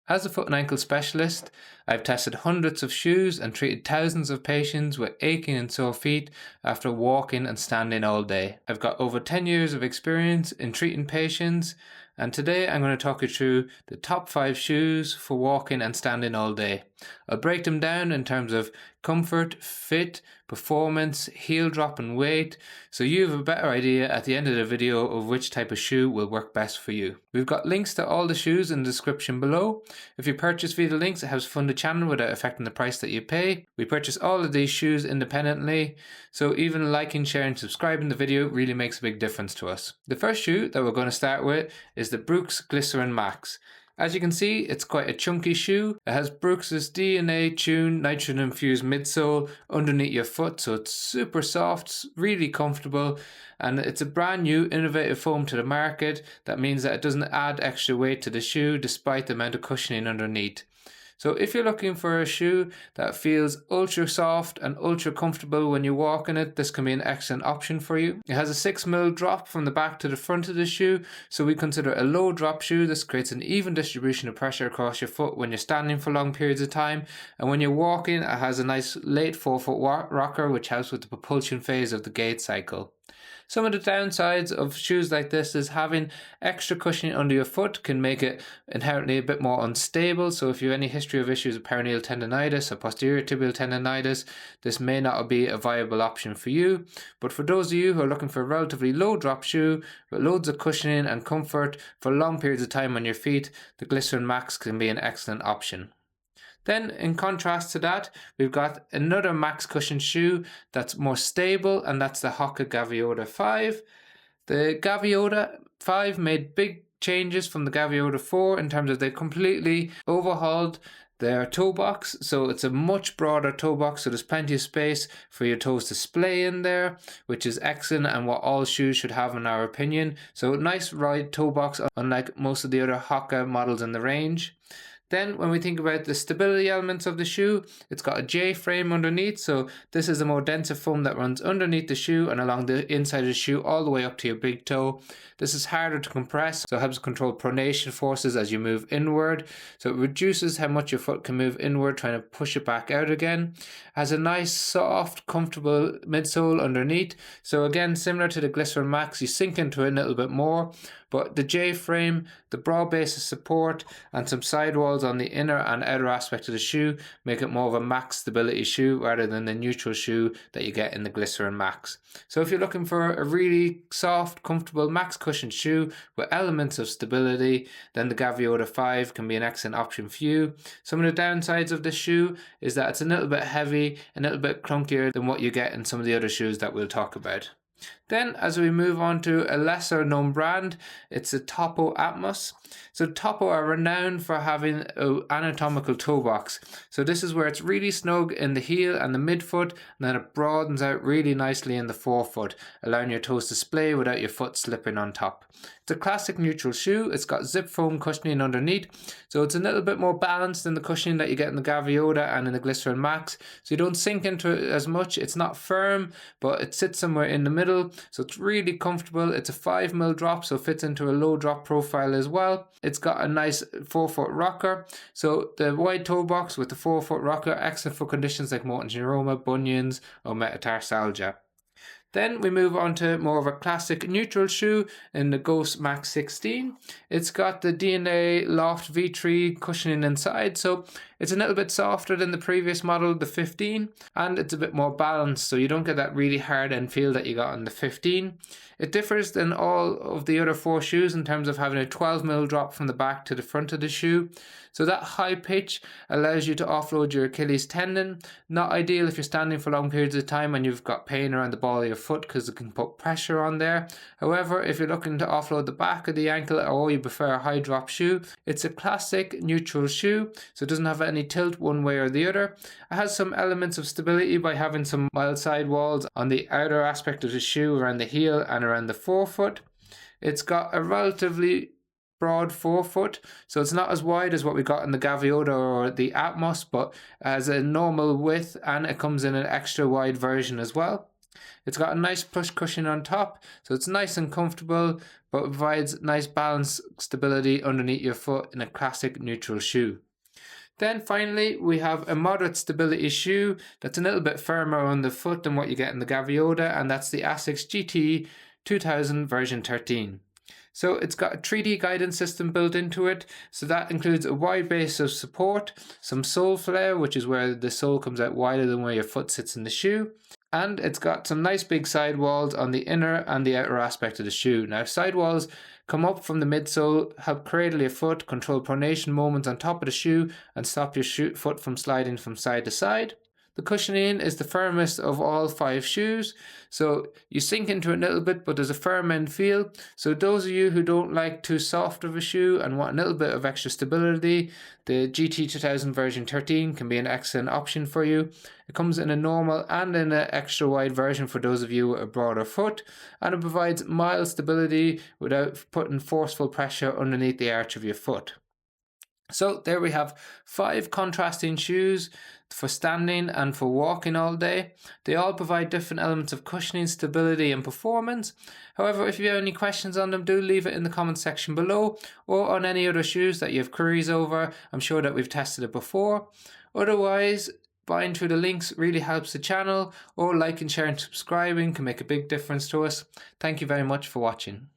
As a foot and ankle specialist, I've tested hundreds of shoes and treated thousands of patients with aching and sore feet after walking and standing all day. I've got over 10 years of experience in treating patients, and today I'm going to talk you through the top 5 shoes for walking and standing all day. I'll break them down in terms of comfort, fit, performance, heel drop and weight, so you have a better idea at the end of the video of which type of shoe will work best for you. We've got links to all the shoes in the description below. If you purchase via the links, it helps fund the channel without affecting the price that you pay. We purchase all of these shoes independently, so even liking, sharing, subscribing the video really makes a big difference to us. The first shoe that we're going to start with is the Brooks Glycerin Max. As you can see, it's quite a chunky shoe. It has Brooks's DNA tuned nitrogen infused midsole underneath your foot, so it's super soft, really comfortable, and it's a brand new innovative foam to the market. That means that it doesn't add extra weight to the shoe despite the amount of cushioning underneath. So if you're looking for a shoe that feels ultra soft and ultra comfortable when you walk in it, this can be an excellent option for you. It has a 6mm drop from the back to the front of the shoe, so we consider a low drop shoe. This creates an even distribution of pressure across your foot when you're standing for long periods of time, and when you're walking, it has a nice late forefoot rocker which helps with the propulsion phase of the gait cycle. Some of the downsides of shoes like this is having extra cushioning under your foot can make it inherently a bit more unstable. So if you have any history of issues with peroneal tendonitis or posterior tibial tendonitis, this may not be a viable option for you. But for those of you who are looking for a relatively low drop shoe with loads of cushioning and comfort for long periods of time on your feet, the Glycerin Max can be an excellent option. Then, in contrast to that, we've got another Maxc cushion shoe that's more stable, and that's the Hoka Gaviota 5. The Gaviota 5 made big changes from the Gaviota 4 in terms of they completely overhauled their toe box, so it's a much broader toe box, so there's plenty of space for your toes to splay in there, which is excellent and what all shoes should have in our opinion. So nice wide toe box, unlike most of the other Hoka models in the range. Then when we think about the stability elements of the shoe, it's got a J-frame underneath, so this is a more denser foam that runs underneath the shoe and along the inside of the shoe all the way up to your big toe. This is harder to compress, so it helps control pronation forces as you move inward, so it reduces how much your foot can move inward, trying to push it back out again. It has a nice, soft, comfortable midsole underneath, so again, similar to the Glycerin Max, you sink into it a little bit more, but the J-frame, the broad base of support, and some sidewalls on the inner and outer aspect of the shoe make it more of a max stability shoe rather than the neutral shoe that you get in the Glycerin Max. So if you're looking for a really soft, comfortable Maxc cushion shoe with elements of stability, then the Gaviota 5 can be an excellent option for you. Some of the downsides of this shoe is that it's a little bit heavy, a little bit clunkier than what you get in some of the other shoes that we'll talk about. Then as we move on to a lesser known brand, it's the Toppo Atmos. So Toppo are renowned for having an anatomical toe box. So this is where it's really snug in the heel and the midfoot, and then it broadens out really nicely in the forefoot, allowing your toes to splay without your foot slipping on top. It's a classic neutral shoe. It's got zip foam cushioning underneath, so it's a little bit more balanced than the cushioning that you get in the Gaviota and in the Glycerin Max. So you don't sink into it as much. It's not firm, but it sits somewhere in the middle, so it's really comfortable. It's a 5mm drop, so it fits into a low drop profile as well. It's got a nice 4-foot rocker, so the wide toe box with the 4-foot rocker, excellent for conditions like motor neuroma, bunions, or metatarsalgia. Then we move on to more of a classic neutral shoe in the Ghost Max 16. It's got the DNA Loft V3 cushioning inside, so it's a little bit softer than the previous model, the 15, and it's a bit more balanced, so you don't get that really hard end feel that you got on the 15. It differs than all of the other 4 shoes in terms of having a 12mm drop from the back to the front of the shoe. So that high pitch allows you to offload your Achilles tendon. Not ideal if you're standing for long periods of time and you've got pain around the ball of your foot because it can put pressure on there. However, if you're looking to offload the back of the ankle or you prefer a high drop shoe, it's a classic neutral shoe, so it doesn't have any tilt one way or the other. It has some elements of stability by having some mild sidewalls on the outer aspect of the shoe around the heel and around the forefoot. It's got a relatively broad forefoot, so it's not as wide as what we got in the Gaviota or the Atmos, but has a normal width, and it comes in an extra wide version as well. It's got a nice plush cushion on top, so it's nice and comfortable, but it provides nice balance stability underneath your foot in a classic neutral shoe. Then finally, we have a moderate stability shoe that's a little bit firmer on the foot than what you get in the Gaviota, and that's the Asics GT-2000 version 13. So it's got a 3D guidance system built into it, so that includes a wide base of support, some sole flare, which is where the sole comes out wider than where your foot sits in the shoe, and it's got some nice big sidewalls on the inner and the outer aspect of the shoe. Now, sidewalls come up from the midsole, help cradle your foot, control pronation moments on top of the shoe, and stop your foot from sliding from side to side. The cushioning is the firmest of all 5 shoes, so you sink into it a little bit, but there's a firm end feel. So those of you who don't like too soft of a shoe and want a little bit of extra stability, the GT2000 version 13 can be an excellent option for you. It comes in a normal and in an extra wide version for those of you with a broader foot, and it provides mild stability without putting forceful pressure underneath the arch of your foot. So there we have 5 contrasting shoes for standing and for walking all day. They all provide different elements of cushioning, stability and performance. However, if you have any questions on them, do leave it in the comment section below, or on any other shoes that you have queries over. I'm sure that we've tested it before. Otherwise, buying through the links really helps the channel, or liking, sharing, subscribing can make a big difference to us. Thank you very much for watching.